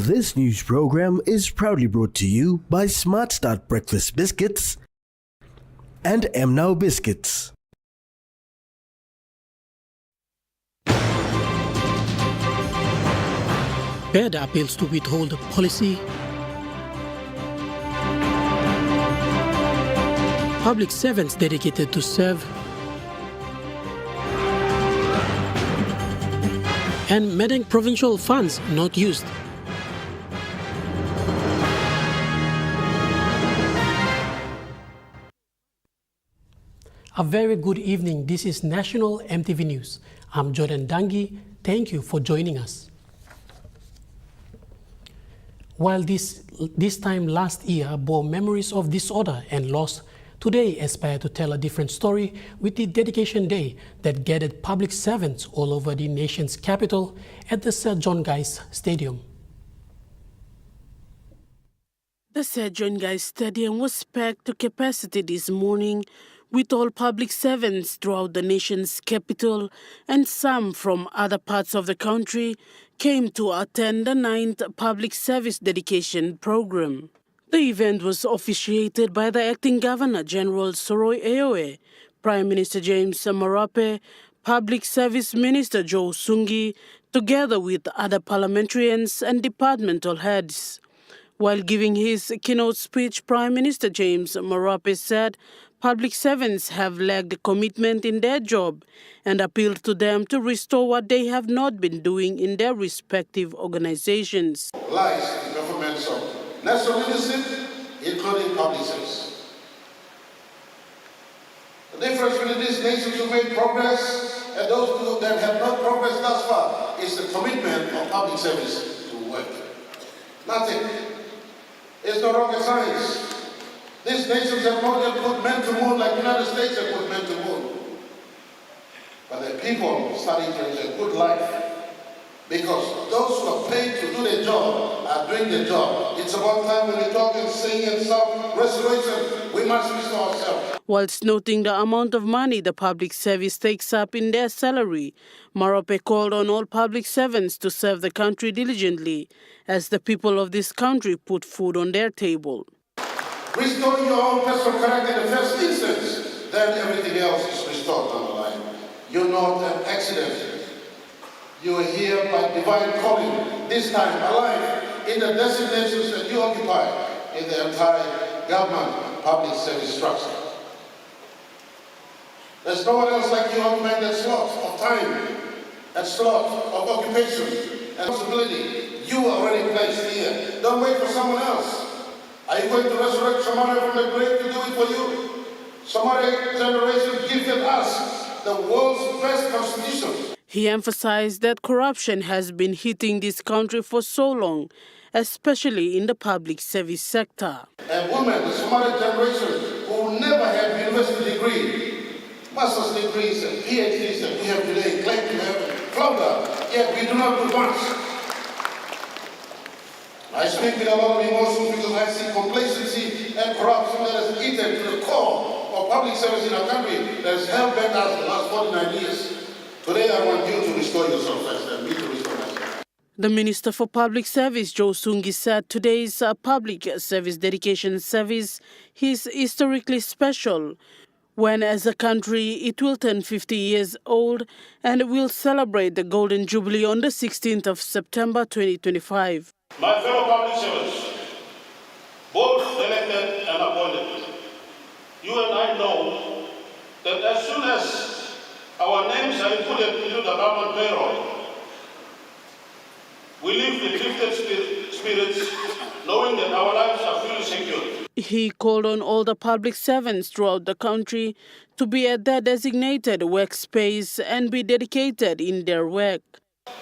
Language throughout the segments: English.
This news program is proudly brought to you by Smart Start Breakfast Biscuits and MNow Biscuits. Fed appeals to withhold policy. Public servants dedicated to serve. And Medang provincial funds not used. A very good evening. This is National Emtv News. I'm Jordan Dangi. Thank you for joining us. While this time last year bore memories of disorder and loss, today aspire to tell a different story with the Dedication Day that gathered public servants all over the nation's capital at the Sir John Guy's Stadium. The Sir John Guy's Stadium was packed to capacity this morning with all public servants throughout the nation's capital, and some from other parts of the country came to attend the 9th Public Service Dedication Program. The event was officiated by the Acting Governor-General Soroy Eoe, Prime Minister James Marape, Public Service Minister Joe Sungi, together with other parliamentarians and departmental heads. While giving his keynote speech, Prime Minister James Marape said public servants have lacked commitment in their job and appealed to them to restore what they have not been doing in their respective organizations. Lies in governments of national leadership, including public service. The difference between these nations who made progress and those that have not progressed thus far is the commitment of public service to work. Nothing. It's not rocket science. These nations have not yet put men to moon like the United States have put men to moon. But the people starting to live a good life because those who are paid to do their job are doing their job. It's about time when we talk and sing and shout restoration, we must restore ourselves. Whilst noting the amount of money the public service takes up in their salary, Marape called on all public servants to serve the country diligently as the people of this country put food on their table. Restore your own personal character in the first instance, then everything else is restored down the line. You're not an accident. You are here by divine calling, this time alive, in the designations that you occupy in the entire government public service structure. There's no one else like you occupying that slot of time, that slot of occupation and responsibility. You are already placed here. Don't wait for someone else. Are you going to resurrect somebody from the grave to do it for you? Some other generation gifted us the world's best constitution. He emphasized that corruption has been hitting this country for so long, especially in the public service sector. And women, some other generation who never had a university degree, master's degrees and PhDs that we have today, claim to have flounder, yet we do not do much. I speak with a lot of emotion because I see complacency and corruption that has eaten to the core of public service in our country that has held back us the last 49 years. Today I want you to restore yourself first and me to restore myself. The Minister for Public Service, Joe Sungi, said today's public service dedication service is historically special when as a country it will turn 50 years old and will celebrate the Golden Jubilee on the 16th of September 2025. My fellow public servants, both elected and appointed, you and I know that as soon as our names are included into the government payroll, we live with lifted spirits, knowing that our lives are fully secured. He called on all the public servants throughout the country to be at their designated workspace and be dedicated in their work.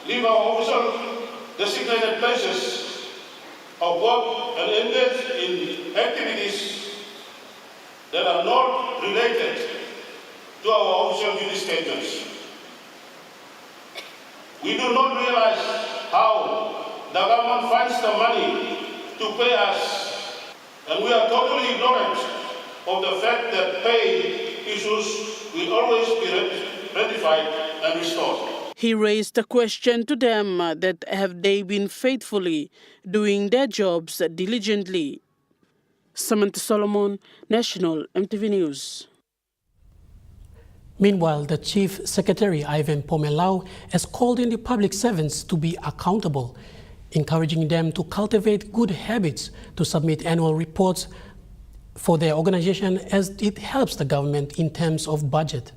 Leave our official designated places of work and engage in activities that are not related to our official duty statements. We do not realize how the government finds the money to pay us, and we are totally ignorant of the fact that pay issues will always be ratified and restored. He raised a question to them that have they been faithfully doing their jobs diligently. Samantha Solomon, National Emtv News. Meanwhile, the Chief Secretary, Ivan Pomelau, has called in the public servants to be accountable, encouraging them to cultivate good habits to submit annual reports for their organization as it helps the government in terms of budget.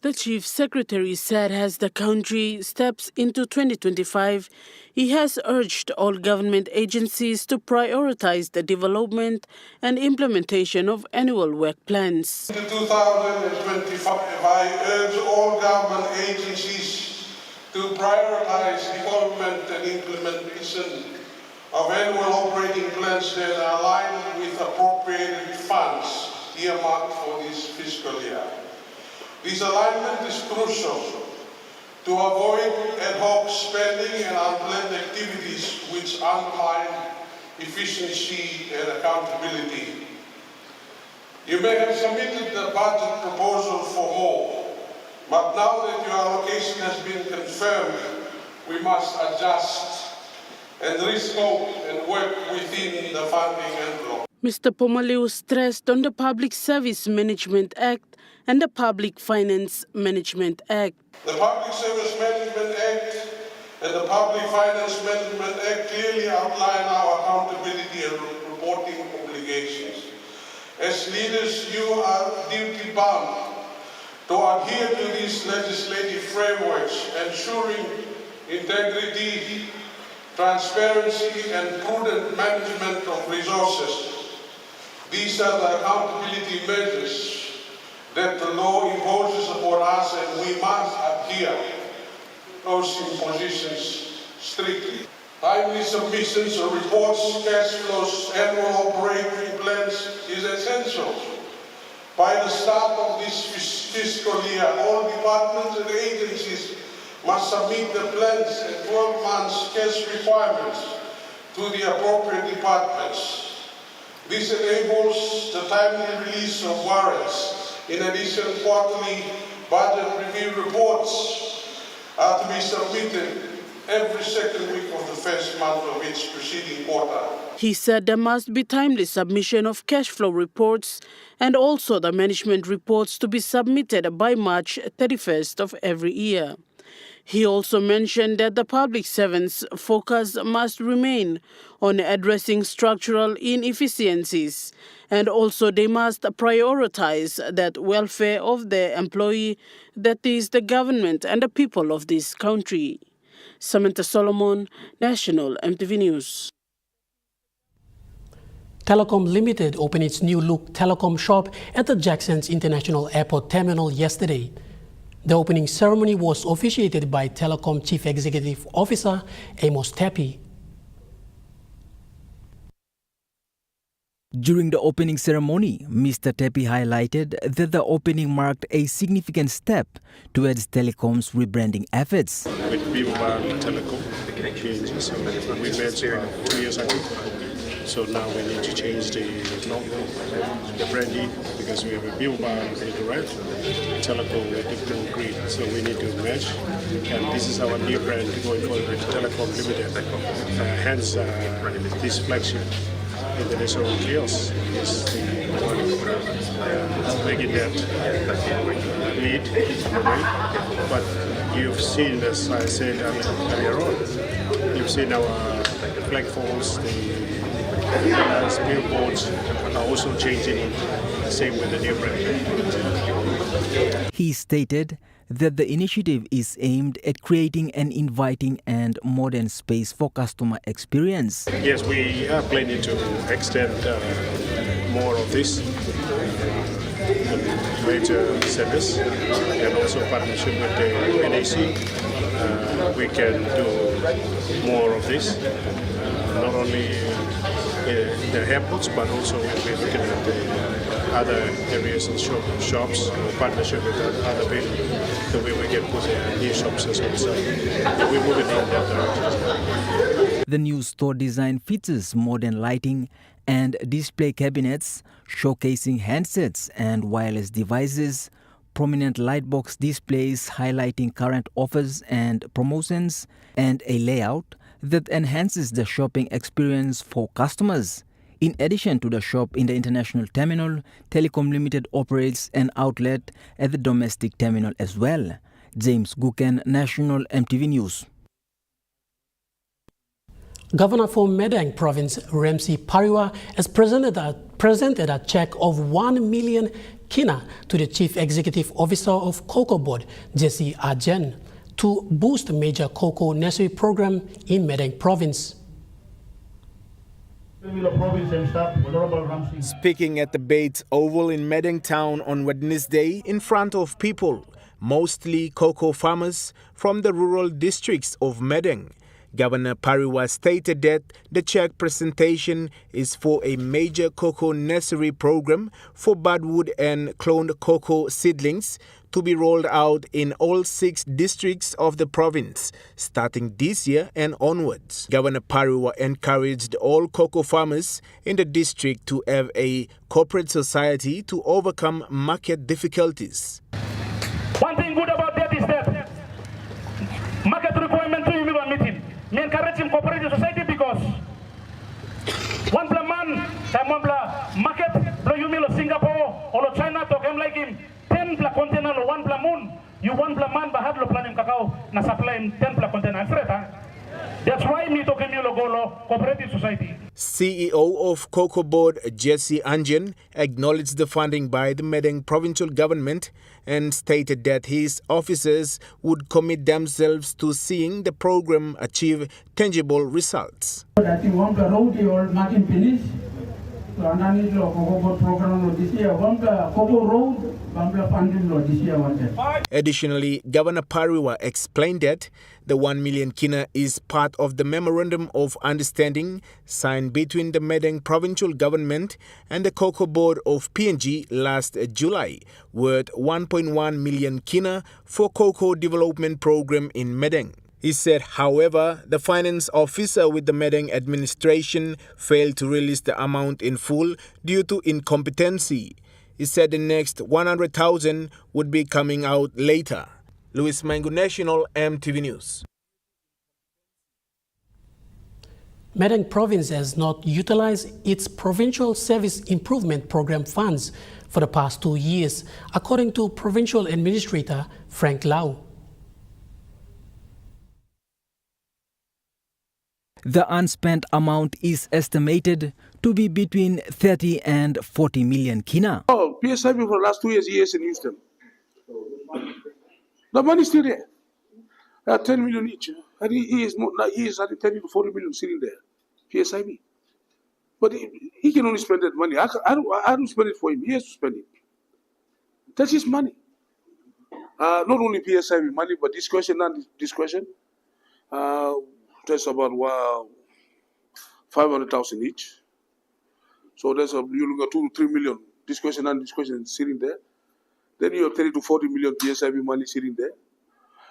The Chief Secretary said as the country steps into 2025, he has urged all government agencies to prioritize the development and implementation of annual work plans. In 2025, I urge all government agencies to prioritize development and implementation of annual operating plans that are aligned with appropriated funds earmarked for this fiscal year. This alignment is crucial to avoid ad hoc spending and unplanned activities which undermine efficiency and accountability. You may have submitted the budget proposal for more, but now that your allocation has been confirmed, we must adjust and rescope and work within the funding envelope. Mr. Pomelau stressed on the Public Service Management Act and the Public Finance Management Act. The Public Service Management Act and the Public Finance Management Act clearly outline our accountability and reporting obligations. As leaders, you are duty-bound to adhere to these legislative frameworks, ensuring integrity, transparency, and prudent management of resources. These are the accountability measures that the law imposes upon us, and we must adhere those impositions strictly. Timely submissions of reports, cash flows, annual operating plans is essential. By the start of this fiscal year, all departments and agencies must submit the plans and 12 months cash requirements to the appropriate departments. This enables the timely release of warrants. In addition, quarterly budget review reports are to be submitted every second week of the first month of each preceding quarter. He said there must be timely submission of cash flow reports and also the management reports to be submitted by March 31st of every year. He also mentioned that the public servants' focus must remain on addressing structural inefficiencies, and also they must prioritize that welfare of their employee, that is the government and the people of this country. Samantha Solomon, National Emtv News. Telikom Limited opened its new look Telikom shop at the Jackson's International Airport Terminal yesterday. The opening ceremony was officiated by Telikom Chief Executive Officer Amos Tepi. During the opening ceremony, Mr. Tepi highlighted that the opening marked a significant step towards Telecom's rebranding efforts. With Telecom changes, we made 2 years ago. So now we need to change the branding because we have a mobile red, Telecom with green. So we need to merge, and this is our new brand going forward, Telikom Limited. Hence, this flagship international kiosk is the one making that lead. But you've seen, as I said earlier on, you've seen our platforms, the billboards are also changing, the same with the new brand. He stated that the initiative is aimed at creating an inviting and modern space for customer experience. Yes, we are planning to extend more of this major service and also partnership with the NAC. We can do more of this, not only the airports, but also we're looking at the other areas and shops, partnership with other people, the way we can put new shops as well. So we're moving in that direction. The new store design features modern lighting and display cabinets showcasing handsets and wireless devices, prominent lightbox displays highlighting current offers and promotions, and a layout that enhances the shopping experience for customers. In addition to the shop in the international terminal, Telikom Limited operates an outlet at the domestic terminal as well. James Guken, National Emtv News. Governor for Medang Province, Ramsey Pariwa, has presented a check of 1 million kina to the Chief Executive Officer of Cocoa Board, Jesse Arjen, to boost major cocoa nursery program in Medang Province. Speaking at the Bates Oval in Medang Town on Wednesday in front of people, mostly cocoa farmers from the rural districts of Medang, Governor Pariwa stated that the check presentation is for a major cocoa nursery program for budwood and cloned cocoa seedlings to be rolled out in all 6 districts of the province, starting this year and onwards. Governor Pariwa encouraged all cocoa farmers in the district to have a corporate society to overcome market difficulties. One thing good about that is that market requirement to you are meeting. Me encourage him cooperative society because one man, one market, blow you milo Singapore or China talk him like him 10 pla container or 1 pla moon. You 1 pla man bahad lo plan him cacao na supply him 10 pla container. That's why me talking you logo cooperative society. CEO of Cocoa Board Jesse Arjen acknowledged the funding by the Medang provincial government and stated that his officers would commit themselves to seeing the program achieve tangible results. Additionally, Governor Pariwa explained that the 1 million kina is part of the Memorandum of Understanding signed between the Medang provincial government and the Cocoa Board of PNG last July, worth 1.1 million kina for cocoa development program in Medang. He said, however, the finance officer with the Medang administration failed to release the amount in full due to incompetency. He said the next 100,000 would be coming out later. Louis Mangu, National Emtv News. Medang Province has not utilized its Provincial Service Improvement Program funds for the past 2 years, according to Provincial Administrator Frank Lau. The unspent amount is estimated to be between 30 and 40 million kina. Oh, PSIB for the last 2 years, he is in Houston. The money is still there. 10 million each. And he is at 30 to 40 million sitting there. PSIB. But he can only spend that money. I don't spend it for him. He has to spend it. That's his money. Not only PSIB money, but discretion and discretion. That's about 500,000 each. So that's you look at 2 to 3 million discretion and discretion sitting there. Then you have 30 to 40 million PSIB money sitting there.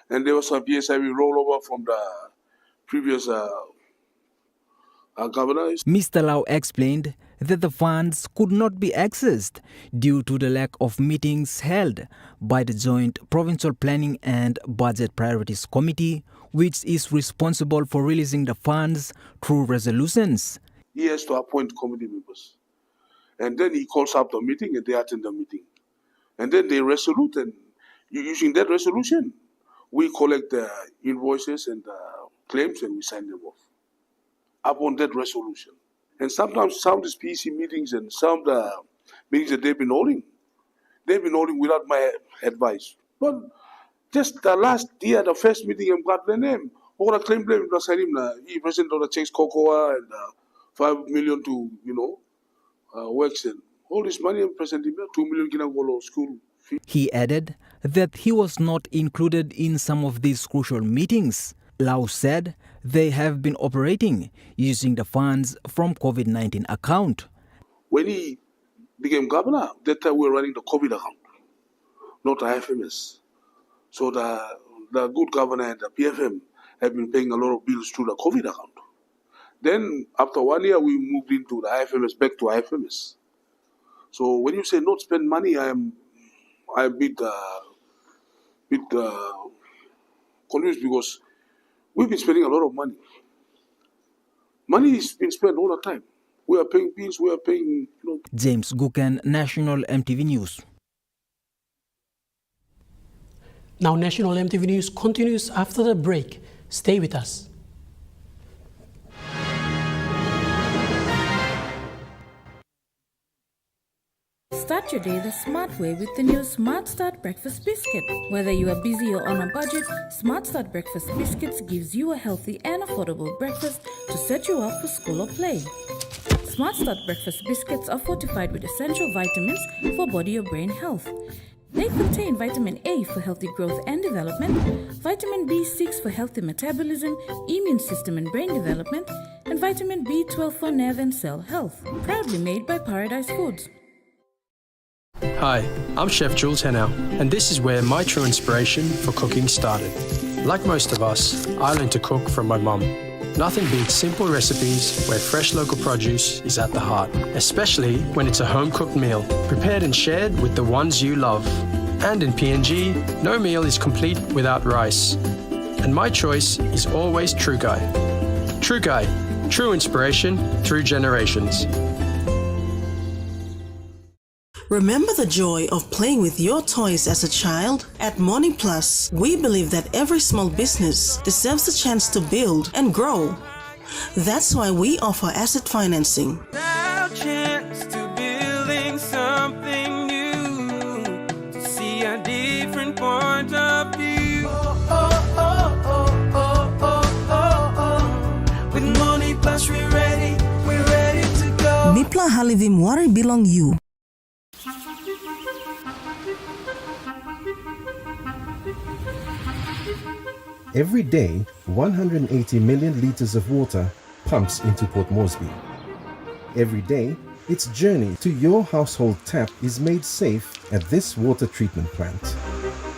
And there was some PSIB rollover from the previous governors. Mr. Lau explained that the funds could not be accessed due to the lack of meetings held by the Joint Provincial Planning and Budget Priorities Committee, which is responsible for releasing the funds through resolutions. He has to appoint committee members. And then he calls up the meeting and they attend the meeting. And then they resolute, and using that resolution, we collect the invoices and the claims and we sign them off upon that resolution. And sometimes some of these PC meetings and some of the meetings that they've been holding without my advice. But just the last year, the first meeting, I got the name. All the claim he presented on the checks cocoa and 5 million to, works and all this money I'm presenting, 2 million kinagolo school fee. He added that he was not included in some of these crucial meetings. Lau said they have been operating using the funds from COVID-19 account. When he became governor, that time we were running the COVID account, not the IFMS. So the good governor and the PFM have been paying a lot of bills through the COVID account. Then after 1 year, we moved into the IFMS, back to IFMS. So when you say not spend money, I I'm a bit confused because we've been spending a lot of money. Money is being spent all the time. We are paying bills, we are paying, James Guken, National MTV News. Now, National MTV News continues after the break. Stay with us. Start your day the smart way with the new Smart Start Breakfast Biscuit. Whether you are busy or on a budget, Smart Start Breakfast Biscuits gives you a healthy and affordable breakfast to set you up for school or play. Smart Start Breakfast Biscuits are fortified with essential vitamins for body or brain health. They contain vitamin A for healthy growth and development, vitamin B6 for healthy metabolism, immune system and brain development, and vitamin B12 for nerve and cell health. Proudly made by Paradise Foods. Hi, I'm Chef Jules Hennow, and this is where my true inspiration for cooking started. Like most of us, I learned to cook from my mum. Nothing beats simple recipes where fresh local produce is at the heart, especially when it's a home-cooked meal, prepared and shared with the ones you love. And in PNG, no meal is complete without rice. And my choice is always True Guy. True Guy, true inspiration through generations. Remember the joy of playing with your toys as a child? At Morning Plus, we believe that every small business deserves a chance to build and grow. That's why we offer asset financing. Now chance to building something new, to see a different point of view. With Morning Plus, we're ready to go. Mipla Halivim Wari Belong You. Every day, 180 million liters of water pumps into Port Moresby. Every day, its journey to your household tap is made safe at this water treatment plant.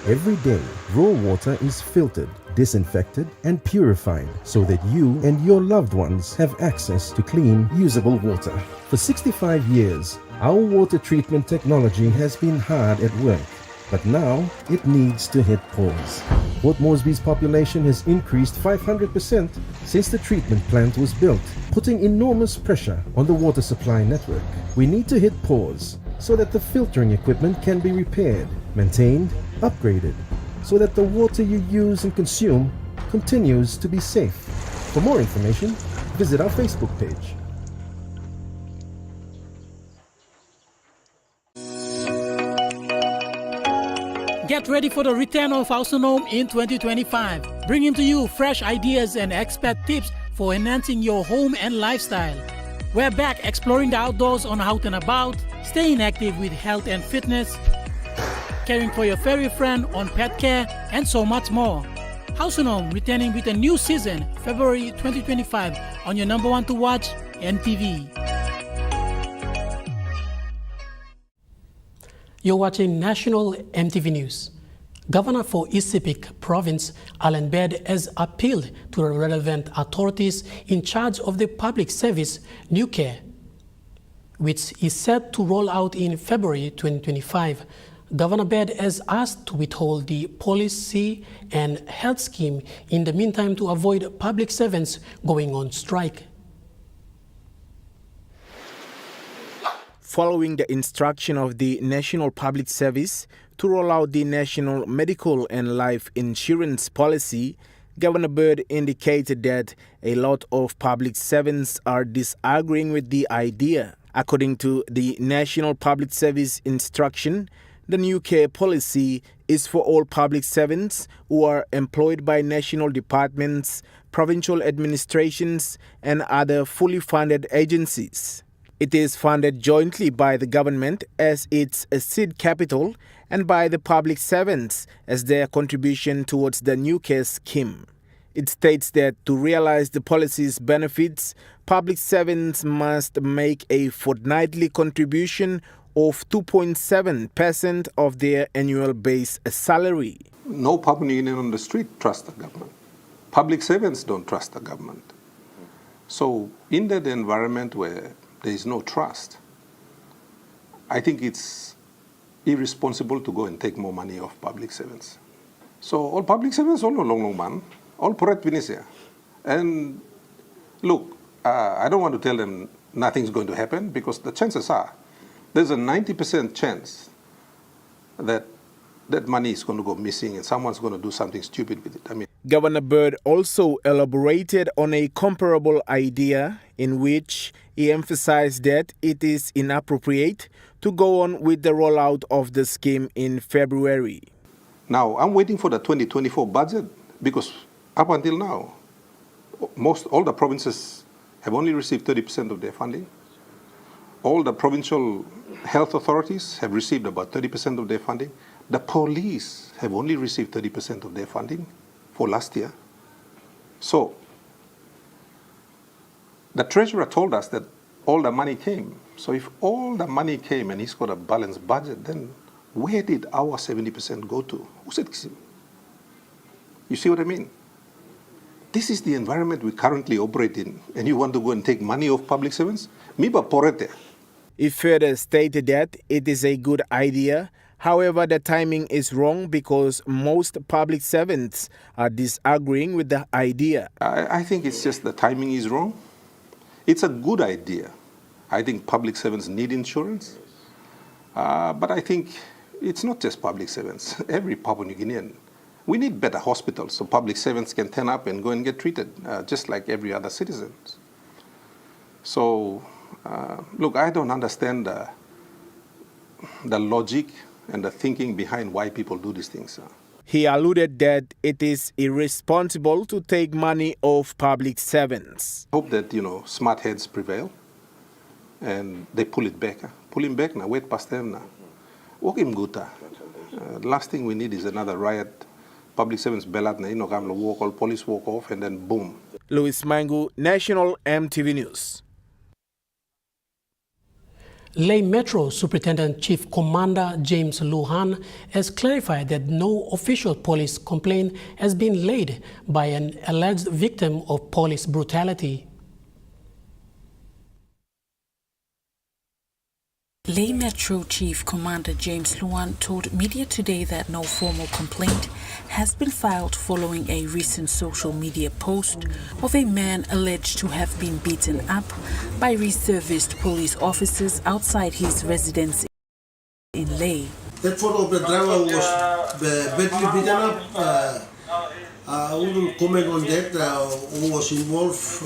Every day, raw water is filtered, disinfected, and purified so that you and your loved ones have access to clean, usable water. For 65 years, our water treatment technology has been hard at work, but now it needs to hit pause. Port Moresby's population has increased 500% since the treatment plant was built, putting enormous pressure on the water supply network. We need to hit pause so that the filtering equipment can be repaired, maintained, upgraded, so that the water you use and consume continues to be safe. For more information, visit our Facebook page. Get ready for the return of Autonome in 2025, bringing to you fresh ideas and expert tips for enhancing your home and lifestyle. We're back exploring the outdoors on Out and About, staying active with health and fitness, caring for your furry friend on pet care, and so much more. Autonome returning with a new season, February 2025, on your number one to watch, Emtv. You're watching National MTV News. Governor for East Sepik Province, Alan Baird, has appealed to the relevant authorities in charge of the public service, New Care, which is set to roll out in February 2025. Governor Baird has asked to withhold the policy and health scheme in the meantime to avoid public servants going on strike. Following the instruction of the National Public Service to roll out the National Medical and Life Insurance Policy, Governor Baird indicated that a lot of public servants are disagreeing with the idea. According to the National Public Service instruction, the new care policy is for all public servants who are employed by national departments, provincial administrations, and other fully funded agencies. It is funded jointly by the government as its seed capital and by the public servants as their contribution towards the new care scheme. It states that to realize the policy's benefits, public servants must make a fortnightly contribution of 2.7% of their annual base salary. No public union on the street trusts the government. Public servants don't trust the government. So in that environment where there is no trust, I think it's irresponsible to go and take more money off public servants. So all public servants, all long man, all poret Venezuela. And look, I don't want to tell them nothing's going to happen, because the chances are there's a 90% chance that that money is going to go missing and someone's going to do something stupid with it. I mean, Governor Bird also elaborated on a comparable idea in which he emphasized that it is inappropriate to go on with the rollout of the scheme in February. Now, I'm waiting for the 2024 budget, because up until now, all the provinces have only received 30% of their funding. All the provincial health authorities have received about 30% of their funding. The police have only received 30% of their funding for last year. So the treasurer told us that all the money came. So if all the money came and he's got a balanced budget, then where did our 70% go to? Who said Kisim? You see what I mean? This is the environment we currently operate in, and you want to go and take money off public servants? Miba porete. He further stated that it is a good idea. However, the timing is wrong because most public servants are disagreeing with the idea. I think it's just the timing is wrong. It's a good idea. I think public servants need insurance. But I think it's not just public servants. Every Papua New Guinean. We need better hospitals so public servants can turn up and go and get treated, just like every other citizen. So, look, I don't understand the logic and the thinking behind why people do these things. He alluded that it is irresponsible to take money off public servants. I hope that, smart heads prevail and they pull it back. Pull him back now, wait past them now. Walk him good. The last thing we need is another riot. Public servants bail out, walk, all police walk off, and then boom. Louis Mangu, National Emtv News. Lay Metro Superintendent Chief Commander James Luhan has clarified that no official police complaint has been laid by an alleged victim of police brutality. Lay Metro Chief Commander James Luhan told media today that no formal complaint has been filed following a recent social media post of a man alleged to have been beaten up by reservist police officers outside his residence in Lay. That photo of the driver was badly beaten up. I wouldn't comment on that, who was involved.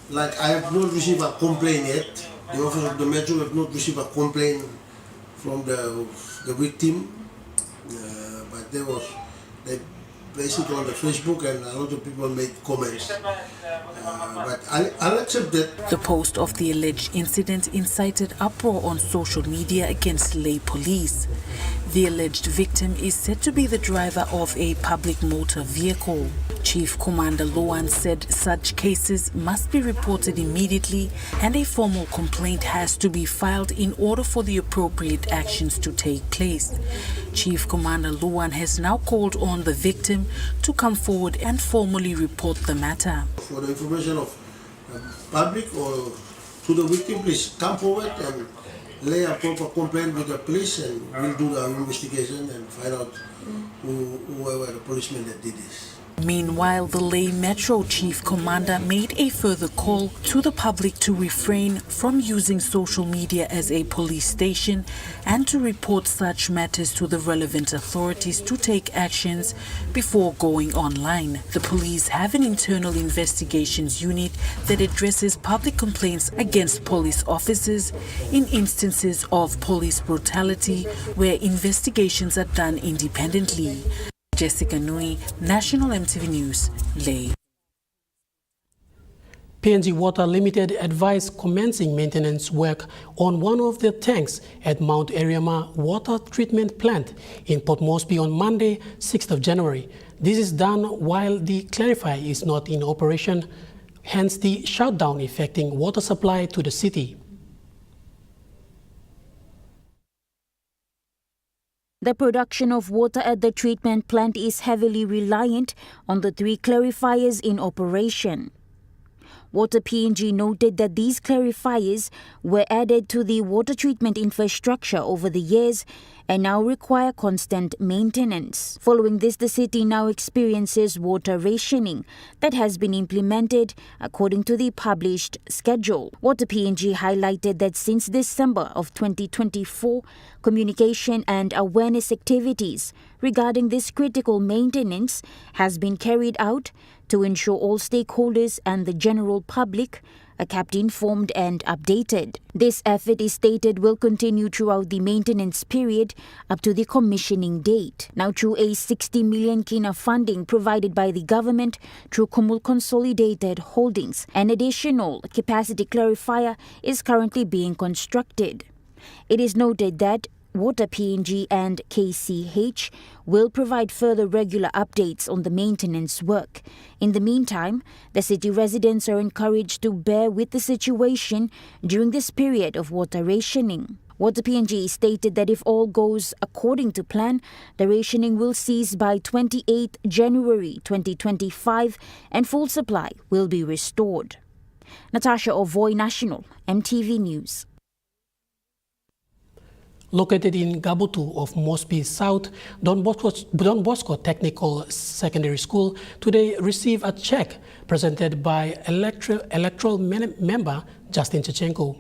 Like, I have not received a complaint yet. The office of the Metro have not received a complaint from the victim, but they basically on the Facebook and a lot of people made comments. But I'll accept that. The post of the alleged incident incited uproar on social media against Lay police. The alleged victim is said to be the driver of a public motor vehicle. Chief Commander Luhan said such cases must be reported immediately and a formal complaint has to be filed in order for the appropriate actions to take place. Chief Commander Luhan has now called on the victim to come forward and formally report the matter. For the information of public or to the victim, please come forward and lay a proper complaint with the police, and we'll do the investigation and find out whoever the policeman that did this. Meanwhile, the Lay Metro Chief Commander made a further call to the public to refrain from using social media as a police station and to report such matters to the relevant authorities to take actions before going online. The police have an internal investigations unit that addresses public complaints against police officers in instances of police brutality where investigations are done independently. Jessica Nui, National Emtv News, Lay. PNG Water Limited advised commencing maintenance work on one of their tanks at Mount Ariama Water Treatment Plant in Port Moresby on Monday, 6th of January. This is done while the clarifier is not in operation, hence the shutdown affecting water supply to the city. The production of water at the treatment plant is heavily reliant on the 3 clarifiers in operation. Water PNG noted that these clarifiers were added to the water treatment infrastructure over the years and now require constant maintenance. Following this, the city now experiences water rationing that has been implemented according to the published schedule. Water PNG highlighted that since December of 2024, communication and awareness activities regarding this critical maintenance has been carried out to ensure all stakeholders and the general public are kept informed and updated. This effort is stated will continue throughout the maintenance period up to the commissioning date. Now, through a 60 million kina funding provided by the government through Kumul Consolidated Holdings, an additional capacity clarifier is currently being constructed. It is noted that Water PNG and KCH will provide further regular updates on the maintenance work. In the meantime, the city residents are encouraged to bear with the situation during this period of water rationing. Water PNG stated that if all goes according to plan, the rationing will cease by 28 January 2025 and full supply will be restored. Natasha Ovoy, National, MTV News. Located in Gabutu of Mosby South, Don Bosco Technical Secondary School today received a check presented by electoral member Justin Chechenko.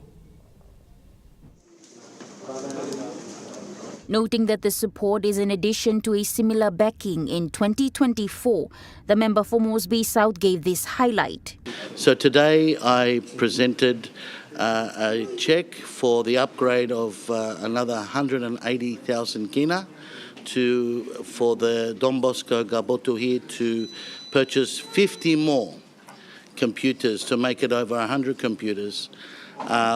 Noting that the support is in addition to a similar backing in 2024, the member for Mosby South gave this highlight. So today I presented a check for the upgrade of another 180,000 kina for the Don Bosco Gaboto here to purchase 50 more computers to make it over 100 computers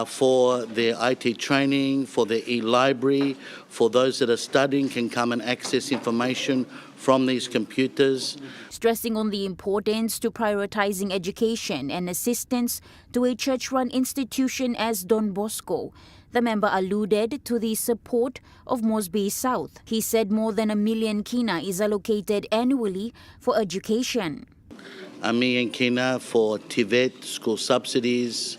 for their IT training, for their e-library, for those that are studying can come and access information from these computers. Stressing on the importance to prioritizing education and assistance to a church-run institution as Don Bosco, the member alluded to the support of Mosby South. He said more than 1 million kina is allocated annually for education. 1 million kina for TVET, school subsidies,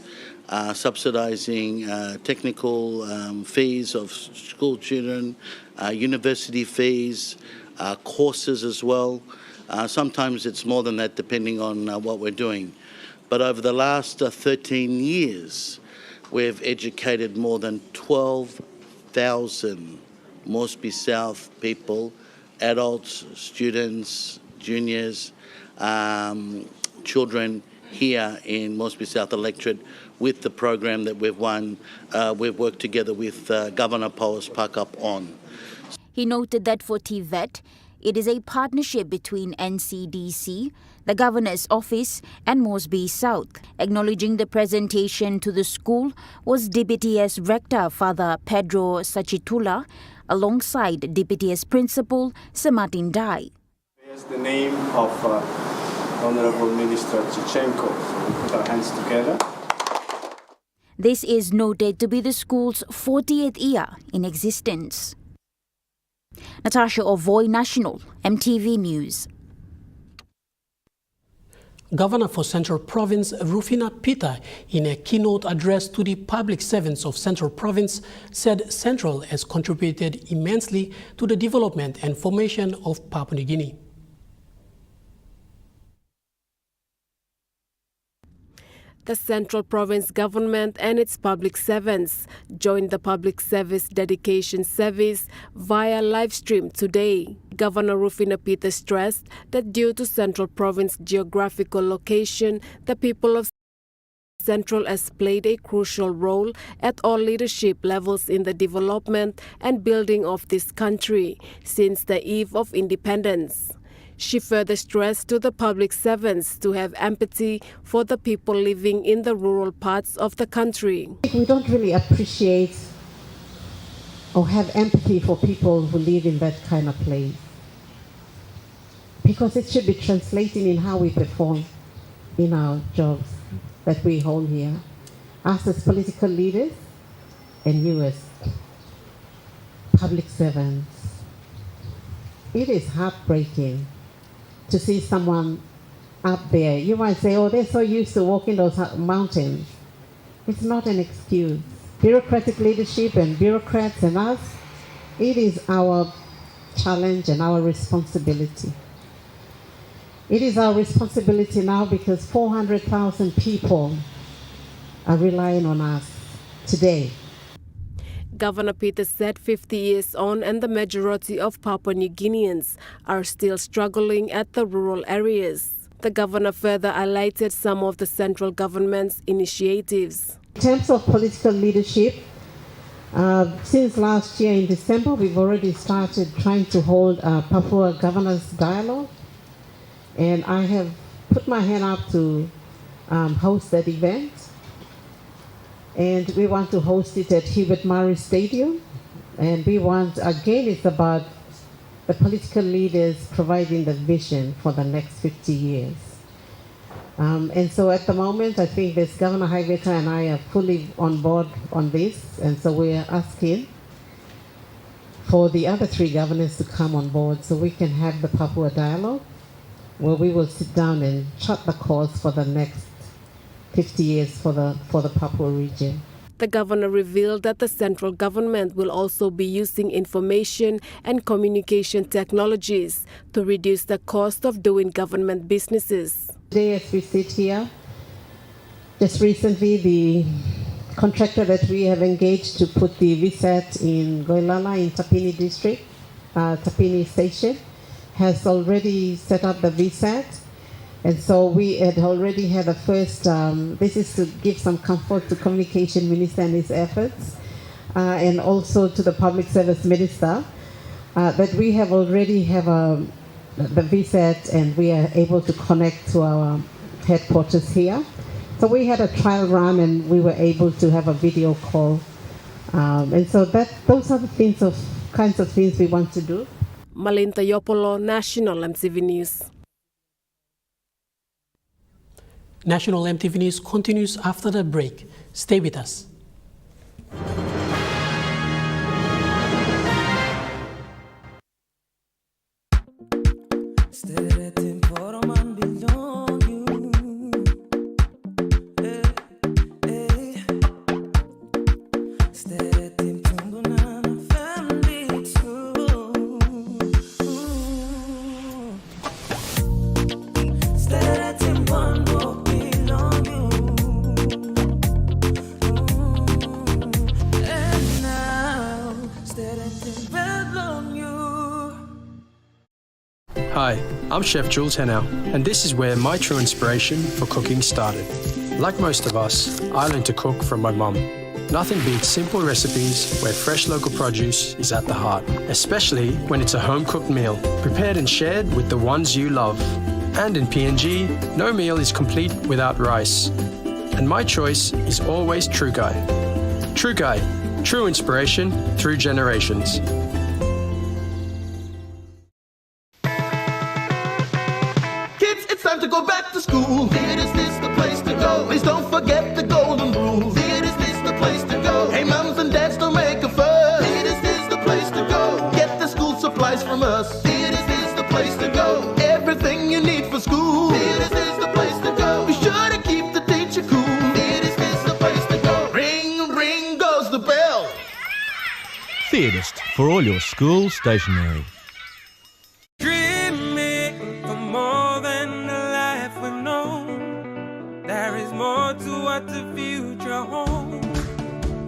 subsidizing technical fees of school children, university fees, courses as well. Sometimes it's more than that depending on what we're doing. But over the last 13 years, we've educated more than 12,000 Mosby South people, adults, students, juniors, children here in Mosby South electorate with the program that we've won. We've worked together with Governor Powers Parkup on. He noted that for TVET, it is a partnership between NCDC, the Governor's Office and Mosby South. Acknowledging the presentation to the school was DPTS Rector Father Pedro Sachitula alongside DPTS Principal Sir Martin Dai. Here's the name of Honorable Minister Chechenko. So we put our hands together. This is noted to be the school's 40th year in existence. Natasha Ovoy, National, MTV News. Governor for Central Province Rufina Peter, in a keynote address to the public servants of Central Province, said Central has contributed immensely to the development and formation of Papua New Guinea. The Central Province Government and its public servants joined the Public Service Dedication Service via live stream today. Governor Rufina Peter stressed that due to Central Province geographical location, the people of Central has played a crucial role at all leadership levels in the development and building of this country since the eve of independence. She further stressed to the public servants to have empathy for the people living in the rural parts of the country. We don't really appreciate or have empathy for people who live in that kind of place, because it should be translating in how we perform in our jobs that we hold here, us as political leaders and you as public servants. It is heartbreaking to see someone up there. You might say, oh, they're so used to walking those mountains. It's not an excuse. Bureaucratic leadership and bureaucrats and us, it is our challenge and our responsibility. It is our responsibility now because 400,000 people are relying on us today. Governor Peters said 50 years on and the majority of Papua New Guineans are still struggling at the rural areas. The governor further highlighted some of the central government's initiatives. In terms of political leadership, since last year in December, we've already started trying to hold a Papua Governors Dialogue. And I have put my hand up to host that event. And we want to host it at Hubert Murray Stadium. And we want, again, it's about the political leaders providing the vision for the next 50 years. And so at the moment, I think this Governor Haigeta and I are fully on board on this. And so we are asking for the other three governors to come on board so we can have the Papua Dialogue, where we will sit down and chart the course for the next 50 years for the Papua region. The governor revealed that the central government will also be using information and communication technologies to reduce the cost of doing government businesses. Today, as we sit here, just recently the contractor that we have engaged to put the VSAT in Goilala in Tapini district, Tapini station, has already set up the VSAT. And so we had already had a first, this is to give some comfort to Communication Minister and his efforts, and also to the Public Service Minister, that we have already have the VSAT and we are able to connect to our headquarters here. So we had a trial run and we were able to have a video call. And so those are the kinds of things we want to do. Malinta Yopolo, National Emtv News. National Emtv News continues after the break. Stay with us. Hi, I'm Chef Jules Henow, and this is where my true inspiration for cooking started. Like most of us, I learned to cook from my mum. Nothing beats simple recipes where fresh local produce is at the heart, especially when it's a home-cooked meal, prepared and shared with the ones you love. And in PNG, no meal is complete without rice. And my choice is always True Guy. True Guy, true inspiration through generations. Time to go back to school. Is this the place to go? Please don't forget the golden rule. Is this the place to go? Hey, mums and dads, don't make a fuss. Is this the place to go? Get the school supplies from us. Is this the place to go? Everything you need for school. Is this the place to go? Be sure to keep the teacher cool. Is this the place to go? Ring, ring goes the bell. Theatist for all your school stationery. The future home,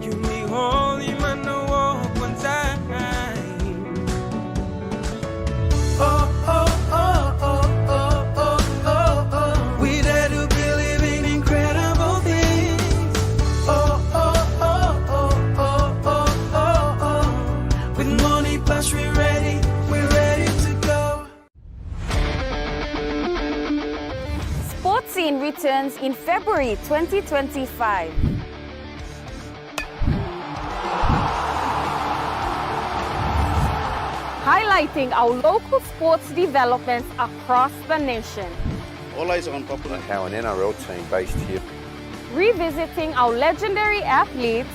you need holy man to walk one time. Oh, oh, oh, oh, oh, oh, oh, oh. We dare to believe in incredible things. Oh, oh, oh, oh, oh, oh, oh, oh. With money plus we're ready to go. Sports Scene returns in February 2025. Highlighting our local sports developments across the nation. All eyes on Papua. How an NRL team based here. Revisiting our legendary athletes.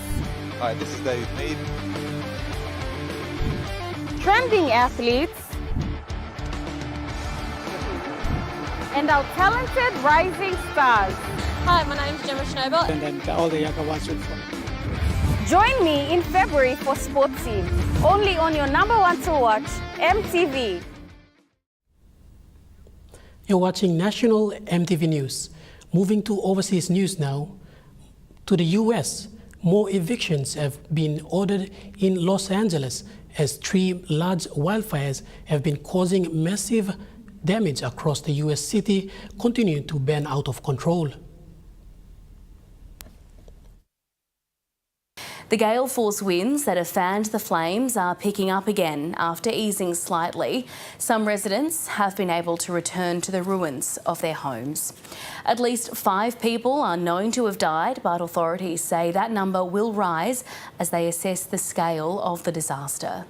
Hi, this is David Mead. Trending athletes. and our talented rising stars. Hi, my name is Gemma Schneider. And then all the younger ones will follow. Join me in February for Sports Scene, only on your number one to watch, MTV. You're watching National MTV News. Moving to overseas news now. To the U.S., more evictions have been ordered in Los Angeles as 3 large wildfires have been causing massive damage across the U.S. city, continuing to burn out of control. The gale force winds that have fanned the flames are picking up again after easing slightly. Some residents have been able to return to the ruins of their homes. At least 5 people are known to have died, but authorities say that number will rise as they assess the scale of the disaster.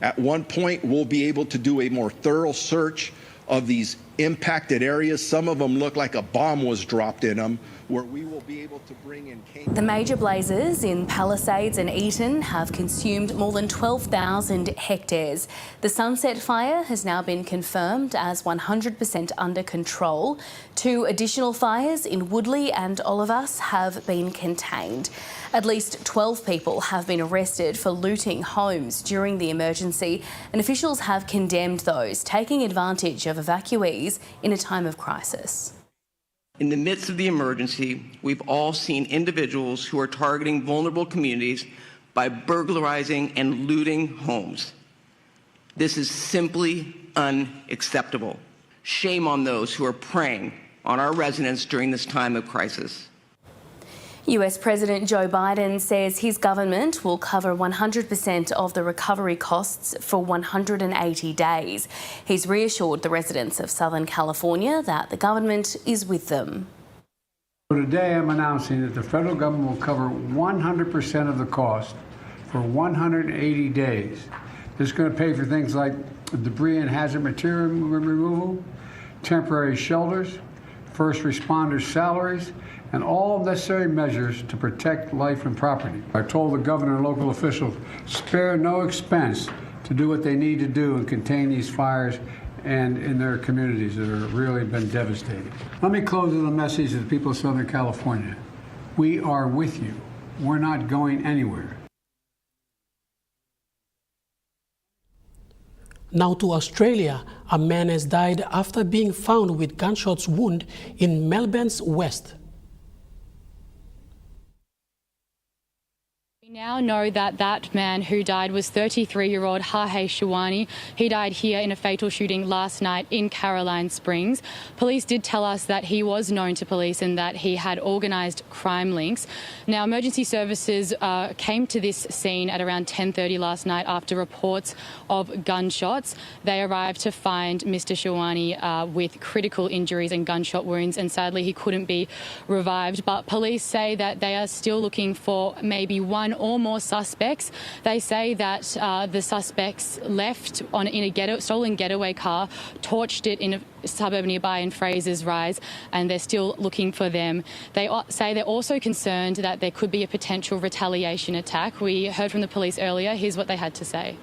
At one point, we'll be able to do a more thorough search of these impacted areas. Some of them look like a bomb was dropped in them, where we will be able to bring in... The major blazes in Palisades and Eaton have consumed more than 12,000 hectares. The Sunset Fire has now been confirmed as 100% under control. 2 additional fires in Woodley and Olivas have been contained. At least 12 people have been arrested for looting homes during the emergency, and officials have condemned those taking advantage of evacuees in a time of crisis. In the midst of the emergency, we've all seen individuals who are targeting vulnerable communities by burglarizing and looting homes. This is simply unacceptable. Shame on those who are preying on our residents during this time of crisis. US President Joe Biden says his government will cover 100% of the recovery costs for 180 days. He's reassured the residents of Southern California that the government is with them. Today I'm announcing that the federal government will cover 100% of the cost for 180 days. This is going to pay for things like debris and hazard material removal, temporary shelters, first responders' salaries, and all necessary measures to protect life and property. I told the governor and local officials, spare no expense to do what they need to do and contain these fires and in their communities that have really been devastating. Let me close with a message to the people of Southern California. We are with you. We're not going anywhere. Now to Australia. A man has died after being found with gunshots wound in Melbourne's west. We now know that that man who died was 33-year-old Hahe Shawani. He died here in a fatal shooting last night in Caroline Springs. Police did tell us that he was known to police and that he had organised crime links. Now, emergency services came to this scene at around 10:30 last night after reports of gunshots. They arrived to find Mr. Shawani with critical injuries and gunshot wounds, and sadly he couldn't be revived. But police say that they are still looking for maybe 1 or more suspects. They say that the suspects left in a stolen getaway car, torched it in a suburb nearby in Fraser's Rise, and they're still looking for them. They say they're also concerned that there could be a potential retaliation attack. We heard from the police earlier. Here's what they had to say.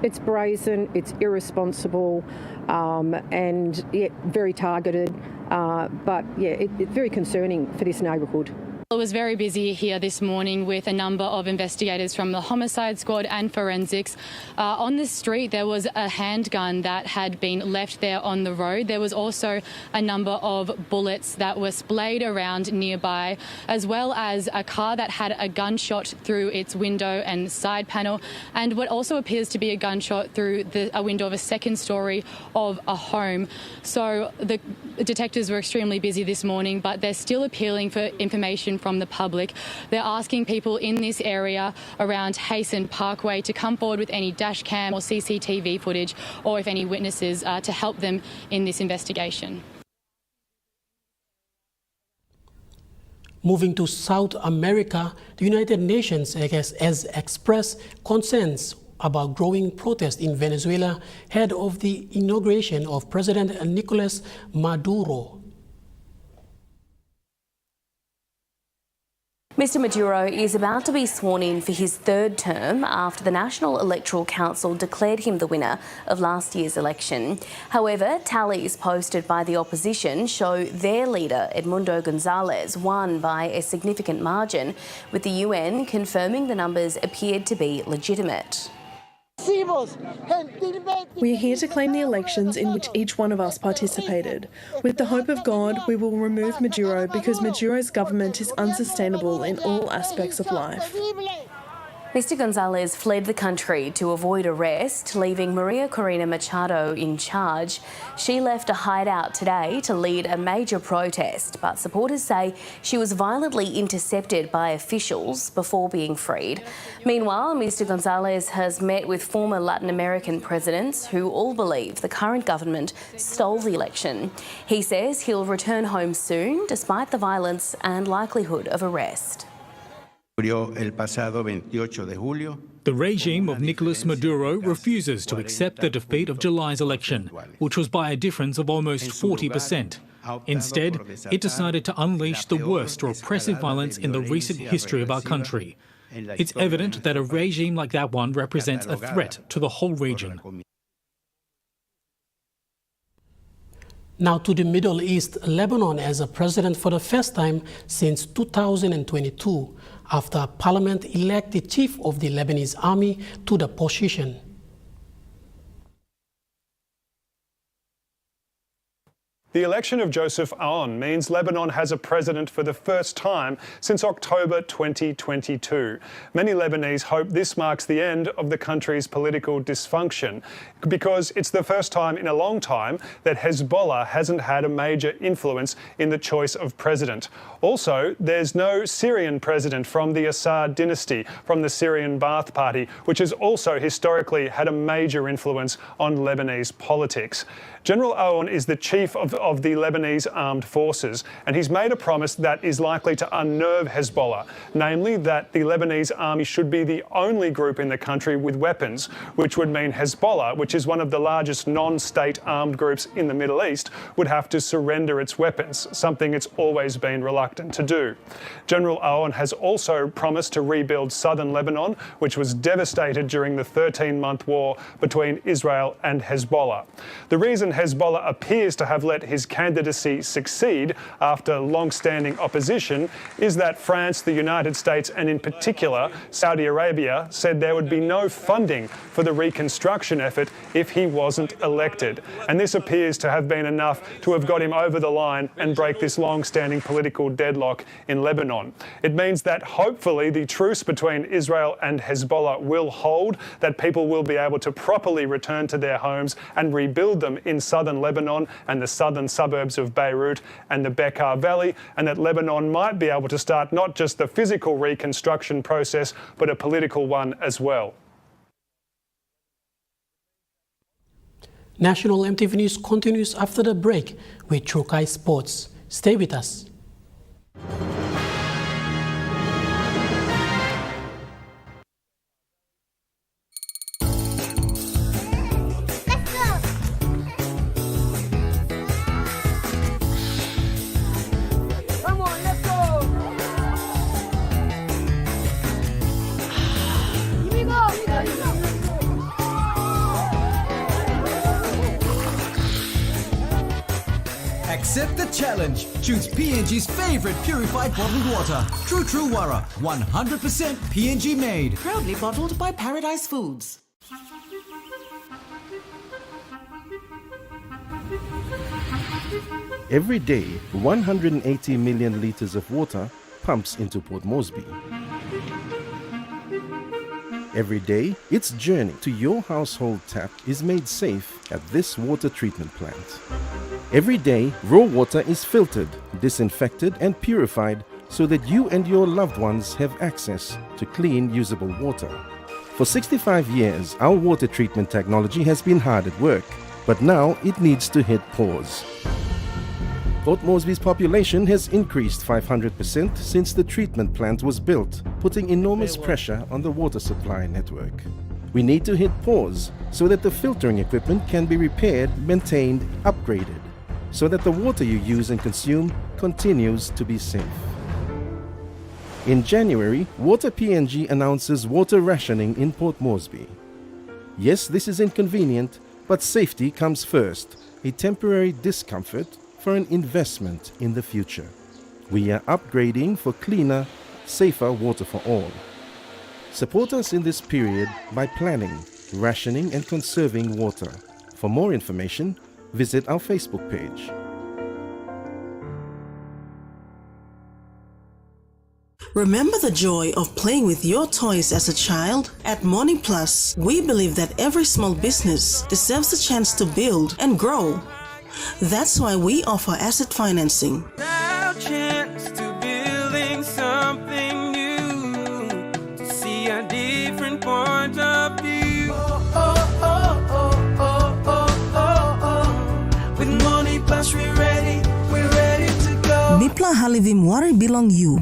It's brazen, it's irresponsible, and very targeted. But it's very concerning for this neighbourhood. It was very busy here this morning with a number of investigators from the homicide squad and forensics. On the street, there was a handgun that had been left there on the road. There was also a number of bullets that were splayed around nearby, as well as a car that had a gunshot through its window and side panel, and what also appears to be a gunshot through a window of a second story of a home. So the detectives were extremely busy this morning, but they're still appealing for information from the public. They're asking people in this area around Hasten Parkway to come forward with any dash cam or CCTV footage, or if any witnesses, to help them in this investigation. Moving to South America, the United Nations has expressed concerns about growing protests in Venezuela ahead of the inauguration of President Nicolas Maduro. Mr Maduro is about to be sworn in for his third term after the National Electoral Council declared him the winner of last year's election. However, tallies posted by the opposition show their leader, Edmundo Gonzalez, won by a significant margin, with the UN confirming the numbers appeared to be legitimate. We are here to claim the elections in which each one of us participated. With the hope of God, we will remove Maduro because Maduro's government is unsustainable in all aspects of life. Mr Gonzalez fled the country to avoid arrest, leaving Maria Corina Machado in charge. She left a hideout today to lead a major protest, but supporters say she was violently intercepted by officials before being freed. Meanwhile, Mr Gonzalez has met with former Latin American presidents who all believe the current government stole the election. He says he'll return home soon, despite the violence and likelihood of arrest. The regime of Nicolás Maduro refuses to accept the defeat of July's election, which was by a difference of almost 40%. Instead, it decided to unleash the worst repressive violence in the recent history of our country. It's evident that a regime like that one represents a threat to the whole region. Now to the Middle East. Lebanon has a president for the first time since 2022, after Parliament elected the chief of the Lebanese army to the position. The election of Joseph Aoun means Lebanon has a president for the first time since October 2022. Many Lebanese hope this marks the end of the country's political dysfunction, because it's the first time in a long time that Hezbollah hasn't had a major influence in the choice of president. Also, there's no Syrian president from the Assad dynasty, from the Syrian Ba'ath Party, which has also historically had a major influence on Lebanese politics. General Aoun is the chief of the Lebanese armed forces, and he's made a promise that is likely to unnerve Hezbollah, namely that the Lebanese army should be the only group in the country with weapons, which would mean Hezbollah, which is one of the largest non-state armed groups in the Middle East, would have to surrender its weapons, something it's always been reluctant to do. General Aoun has also promised to rebuild southern Lebanon, which was devastated during the 13-month war between Israel and Hezbollah. The reason Hezbollah appears to have let his candidacy succeed after long-standing opposition is that France, the United States, and in particular Saudi Arabia said there would be no funding for the reconstruction effort if he wasn't elected. And this appears to have been enough to have got him over the line and break this long-standing political deadlock in Lebanon. It means that hopefully the truce between Israel and Hezbollah will hold, that people will be able to properly return to their homes and rebuild them in southern Lebanon and the southern suburbs of Beirut and the Bekaa Valley, and that Lebanon might be able to start not just the physical reconstruction process, but a political one as well. National Emtv News continues after the break with Turkey Sports. Stay with us. Accept the challenge. Choose PNG's favorite purified bottled water. True Wara, 100% PNG made. Proudly bottled by Paradise Foods. Every day, 180 million litres of water pumps into Port Moresby. Every day, its journey to your household tap is made safe at this water treatment plant. Every day, raw water is filtered, disinfected and purified so that you and your loved ones have access to clean, usable water. For 65 years, our water treatment technology has been hard at work, but now it needs to hit pause. Port Moresby's population has increased 500% since the treatment plant was built, putting enormous pressure on the water supply network. We need to hit pause so that the filtering equipment can be repaired, maintained, upgraded, so that the water you use and consume continues to be safe. In January, Water PNG announces water rationing in Port Moresby. Yes, this is inconvenient, but safety comes first, a temporary discomfort for an investment in the future. We are upgrading for cleaner, safer water for all. Support us in this period by planning, rationing and conserving water. For more information, visit our Facebook page. Remember the joy of playing with your toys as a child? At Morning Plus, we believe that every small business deserves a chance to build and grow. That's why we offer asset financing. Now chance to building something new, to see a different point of view. With Money Plus we're ready to go. Mipla Halivim Wari Bilong You.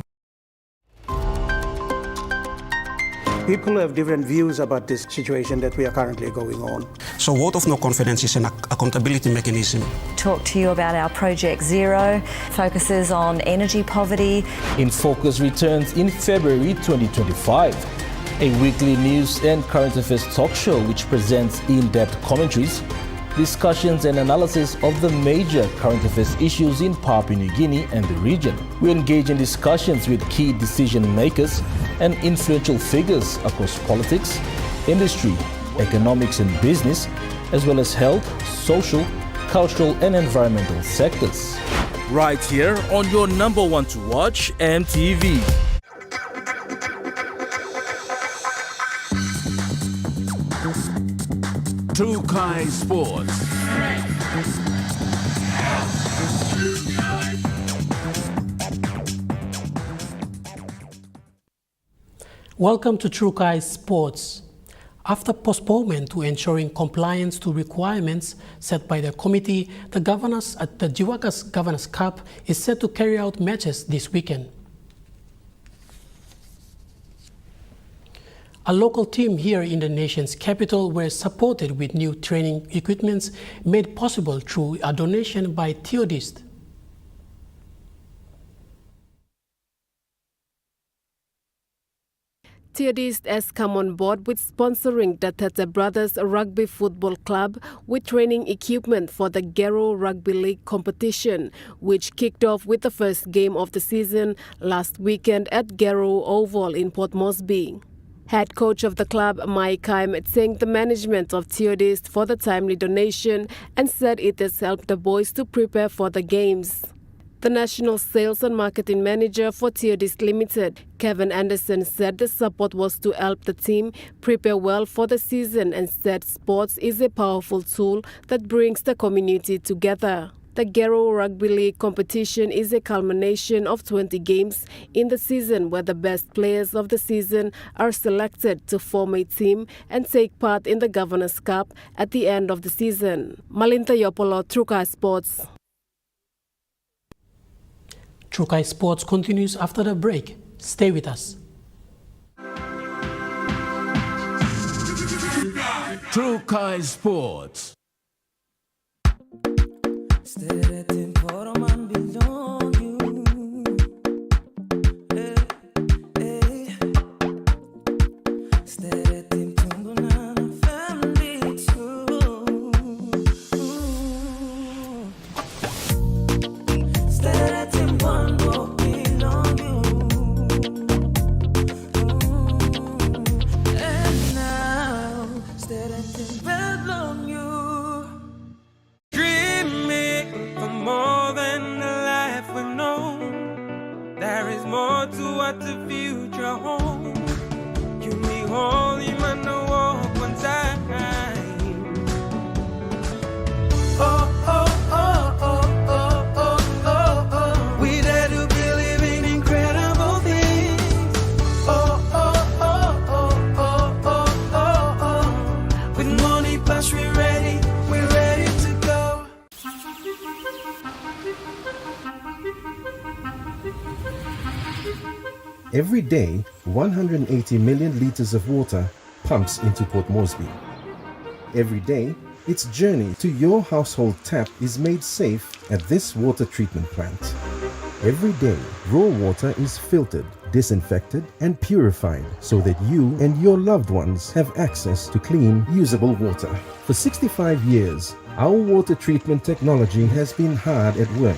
People have different views about this situation that we are currently going on. So vote of no confidence is an accountability mechanism. Talk to you about our Project Zero, focuses on energy poverty. In Focus returns in February 2025, a weekly news and current affairs talk show which presents in-depth commentaries, discussions and analysis of the major current affairs issues in Papua New Guinea and the region. We engage in discussions with key decision makers and influential figures across politics, industry, economics and business, as well as health, social, cultural and environmental sectors. Right here on your number one to watch, Emtv. Trukai Sports. Welcome to Trukai Sports. After postponement to ensuring compliance to requirements set by the committee, the governors at the Jiwakas Governors Cup is set to carry out matches this weekend. A local team here in the nation's capital were supported with new training equipment made possible through a donation by Theodist. Theodist has come on board with sponsoring the Tete Brothers Rugby Football Club with training equipment for the Gero Rugby League competition, which kicked off with the first game of the season last weekend at Gero Oval in Port Moresby. Head coach of the club, Mike Kaim, thanked the management of Theodist for the timely donation and said it has helped the boys to prepare for the games. The National Sales and Marketing Manager for Theodist Limited, Kevin Anderson, said the support was to help the team prepare well for the season and said sports is a powerful tool that brings the community together. The Gero Rugby League competition is a culmination of 20 games in the season where the best players of the season are selected to form a team and take part in the Governors' Cup at the end of the season. Malinta Yopolo, Trukai Sports. Trukai Sports continues after the break. Stay with us. Trukai Sports. Every day, 180 million litres of water pumps into Port Moresby. Every day, its journey to your household tap is made safe at this water treatment plant. Every day, raw water is filtered, disinfected, and purified so that you and your loved ones have access to clean, usable water. For 65 years, our water treatment technology has been hard at work,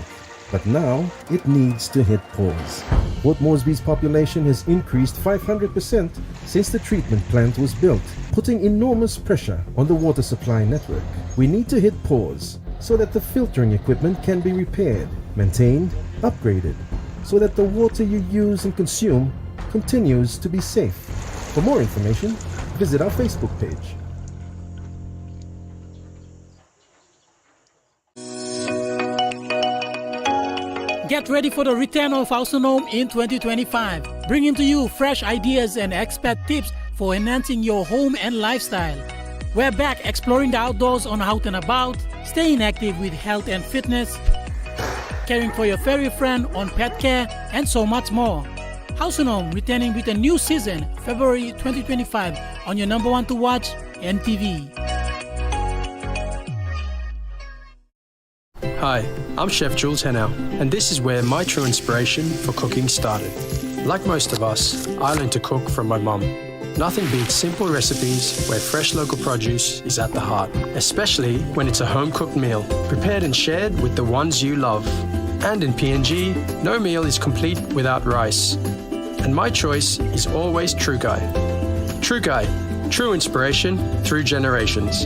but now it needs to hit pause. Port Moresby's population has increased 500% since the treatment plant was built, putting enormous pressure on the water supply network. We need to hit pause so that the filtering equipment can be repaired, maintained, upgraded, so that the water you use and consume continues to be safe. For more information, visit our Facebook page. Get ready for the return of Autonome in 2025, bringing to you fresh ideas and expert tips for enhancing your home and lifestyle. We're back exploring the outdoors on Out and About, staying active with health and fitness, caring for your furry friend on pet care, and so much more. Autonome returning with a new season, February 2025, on your number one to watch, Emtv. Hi, I'm Chef Jules Henow, and this is where my true inspiration for cooking started. Like most of us, I learned to cook from my mum. Nothing beats simple recipes where fresh local produce is at the heart, especially when it's a home-cooked meal, prepared and shared with the ones you love. And in PNG, no meal is complete without rice. And my choice is always True Guy. True Guy, true inspiration through generations.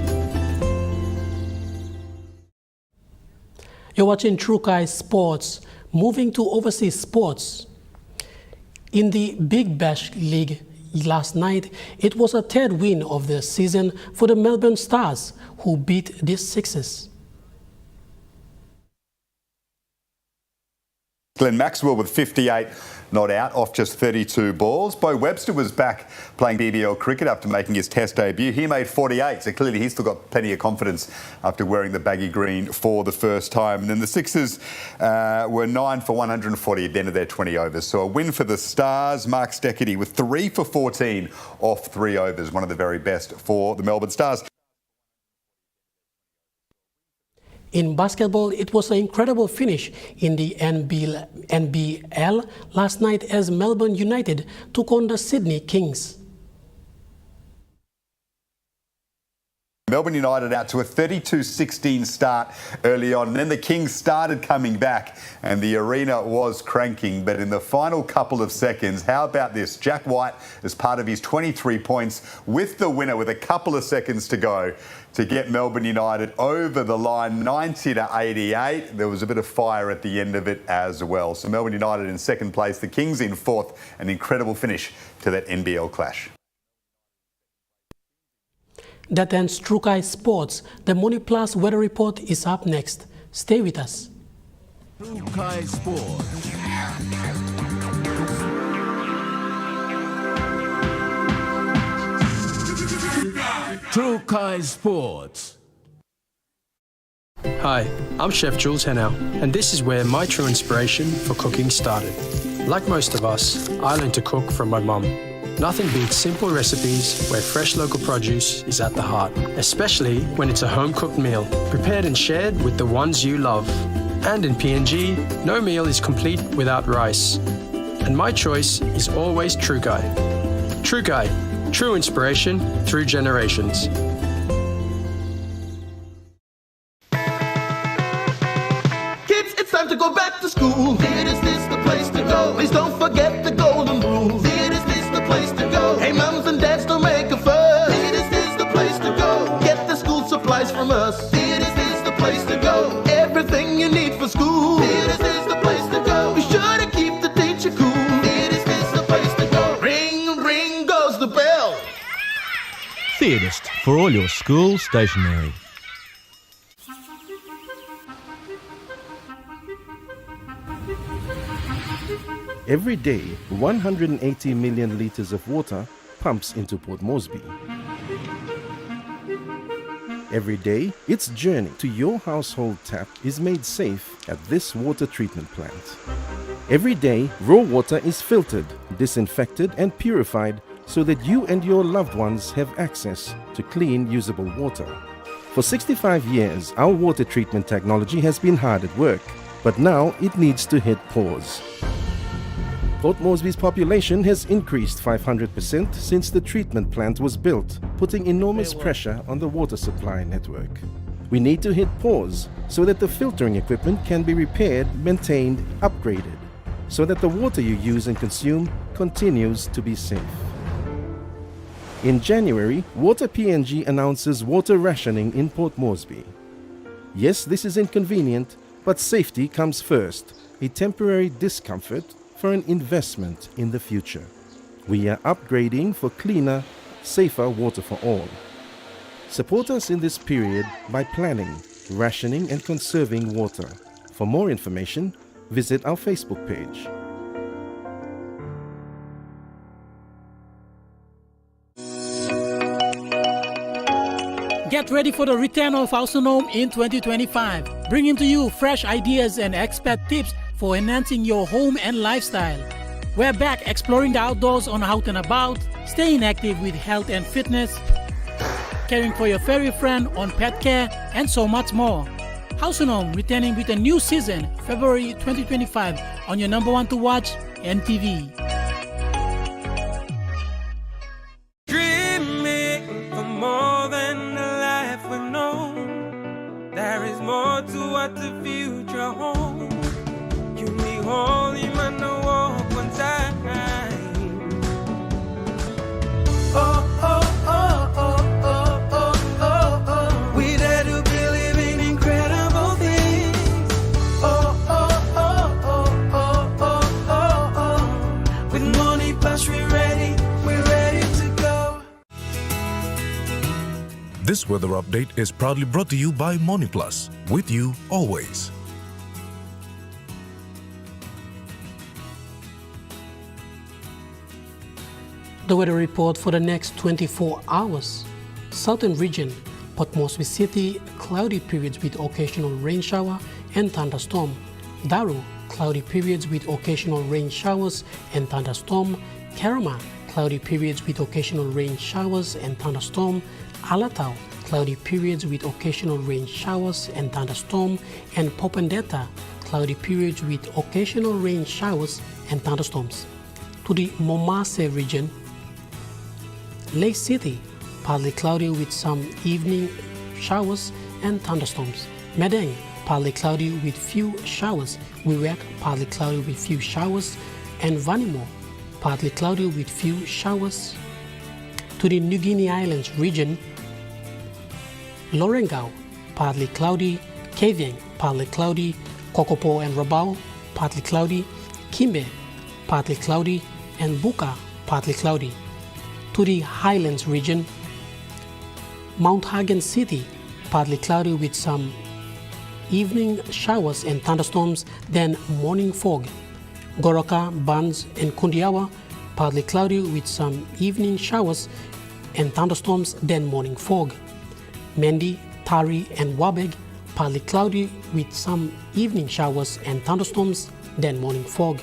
You're watching True Guy Sports. Moving to overseas sports. In the Big Bash League last night, it was a third win of the season for the Melbourne Stars, who beat the Sixers. Glenn Maxwell with 58 not out off just 32 balls. Bo Webster was back playing BBL cricket after making his Test debut. He made 48, so clearly he's still got plenty of confidence after wearing the baggy green for the first time. And then the Sixers were 9 for 140 at the end of their 20 overs. So a win for the Stars. Mark Steckity with 3 for 14 off 3 overs, one of the very best for the Melbourne Stars. In basketball, it was an incredible finish in the NBL last night as Melbourne United took on the Sydney Kings. Melbourne United out to a 32-16 start early on, and then the Kings started coming back and the arena was cranking. But in the final couple of seconds, how about this? Jack White, as part of his 23 points, with the winner with a couple of seconds to go to get Melbourne United over the line, 90-88. There was a bit of fire at the end of it as well. So Melbourne United in second place, the Kings in fourth. An incredible finish to that NBL clash. That ends True Guy Sports. The Money Plus weather report is up next. Stay with us. True Guy Sports. True Guy Sports. Hi, I'm Chef Jules Henow, and this is where my true inspiration for cooking started. Like most of us, I learned to cook from my mum. Nothing beats simple recipes where fresh local produce is at the heart, especially when it's a home-cooked meal, prepared and shared with the ones you love. And in PNG, no meal is complete without rice. And my choice is always True Guy. True Guy, true inspiration through generations. Kids, it's time to go back to school. Is this the place to go? Please don't forget the golden rules. Is this the place to go? Hey, mums and dads, don't make a fuss. Is this the place to go? Get the school supplies from us. Is this the place to go? Everything you need for school. Is this the place to go? Be sure to keep the teacher cool. Is this the place to go? Ring, ring goes the bell. Theodist, for all your school stationery. Every day, 180 million litres of water pumps into Port Moresby. Every day, its journey to your household tap is made safe at this water treatment plant. Every day, raw water is filtered, disinfected and purified so that you and your loved ones have access to clean, usable water. For 65 years, our water treatment technology has been hard at work, but now it needs to hit pause. Port Moresby's population has increased 500% since the treatment plant was built, putting enormous pressure on the water supply network. We need to hit pause so that the filtering equipment can be repaired, maintained, upgraded, so that the water you use and consume continues to be safe. In January, Water PNG announces water rationing in Port Moresby. Yes, this is inconvenient, but safety comes first, a temporary discomfort for an investment in the future. We are upgrading for cleaner, safer water for all. Support us in this period by planning, rationing and conserving water. For more information, visit our Facebook page. Get ready for the return of Autonome in 2025, bringing to you fresh ideas and expert tips for enhancing your home and lifestyle. We're back exploring the outdoors on Out and About, staying active with health and fitness, caring for your furry friend on pet care, and so much more. Autonome returning with a new season, February 2025, on your number one to watch, Emtv. Dreaming for more than the life we've known. There is more to what the future holds. You need holy man to walk one time. Oh, oh, oh, oh, oh, oh, oh, oh. We dare to believe in incredible things. Oh, oh, oh, oh, oh, oh, oh, oh. With money plus we're ready to go. This weather update is proudly brought to you by MoneyPlus, with you always. The weather report for the next 24 hours. Southern region, Port Moresby City, cloudy periods with occasional rain shower and thunderstorm. Daru, cloudy periods with occasional rain showers and thunderstorm. Kerama, cloudy periods with occasional rain showers and thunderstorm. Alatau, cloudy periods with occasional rain showers and thunderstorm. And Popondetta, cloudy periods with occasional rain showers and thunderstorms. To the Momase region, Lake City, partly cloudy with some evening showers and thunderstorms. Madang, partly cloudy with few showers. Wewak, partly cloudy with few showers. And Vanimo, partly cloudy with few showers. To the New Guinea Islands region, Lorengau, partly cloudy. Kavieng, partly cloudy. Kokopo and Rabaul, partly cloudy. Kimbe, partly cloudy. And Buka, partly cloudy. To the Highlands region, Mount Hagen City, partly cloudy with some evening showers and thunderstorms, then morning fog. Goroka, Bans and Kundiawa, partly cloudy with some evening showers and thunderstorms, then morning fog. Mendi, Tari and Wabeg, partly cloudy with some evening showers and thunderstorms, then morning fog.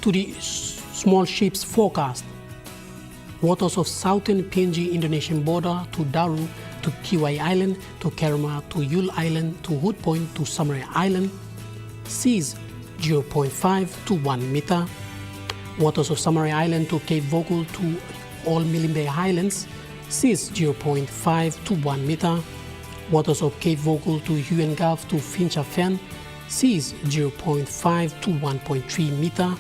To the small ships forecast. Waters of southern PNG Indonesian border to Daru, to Kiwai Island, to Kerma, to Yule Island, to Hood Point, to Samarai Island. Seas 0.5 to 1 meter. Waters of Samarai Island to Cape Vogel to all Milimbe Highlands. Seas 0.5 to 1 meter. Waters of Cape Vogel to Huen Gulf to Fincha Fen. Seas 0.5 to 1.3 meter.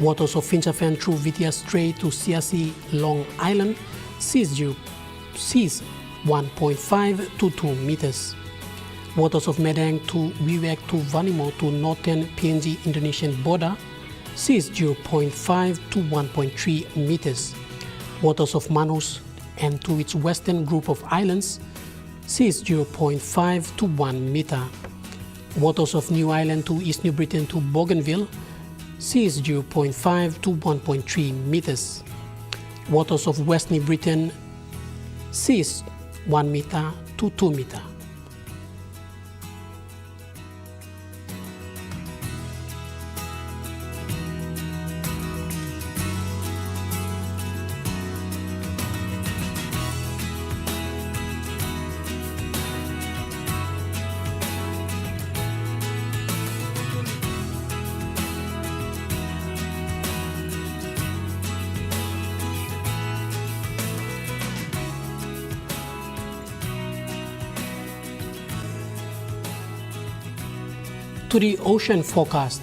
Waters of Finchafen through Vitia Strait to Siasi Long Island, seas 1.5 to 2 meters. Waters of Medang to Wewak to Vanimo to northern PNG Indonesian border, seas 0.5 to 1.3 meters. Waters of Manus and to its western group of islands, seas 0.5 to 1 meter. Waters of New Island to East New Britain to Bougainville, seas 0.5 to 1.3 meters. Waters of West New Britain, seas 1 meter to 2 meter. To the ocean forecast,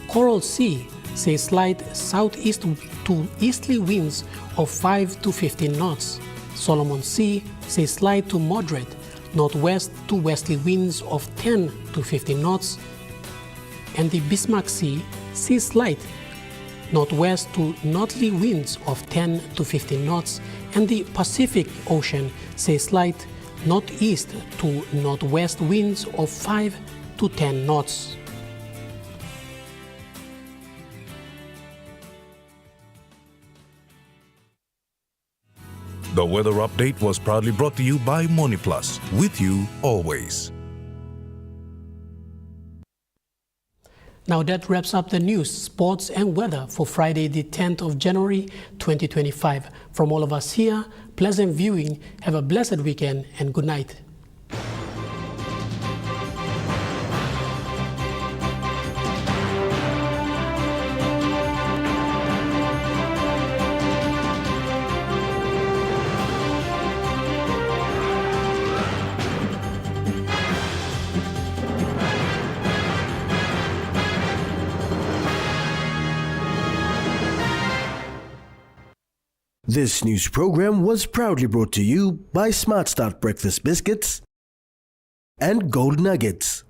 Coral Sea says slight southeast to easterly winds of 5 to 15 knots. Solomon Sea says slight to moderate northwest to westerly winds of 10 to 15 knots. And the Bismarck Sea sees slight northwest to northerly winds of 10 to 15 knots. And the Pacific Ocean says slight northeast to northwest winds of 5 to 10 knots. The weather update was proudly brought to you by MoneyPlus, with you always. Now that wraps up the news, sports and weather for Friday the 10th of January 2025. From all of us here, pleasant viewing, have a blessed weekend and good night. This news program was proudly brought to you by Smart Start Breakfast Biscuits and Gold Nuggets.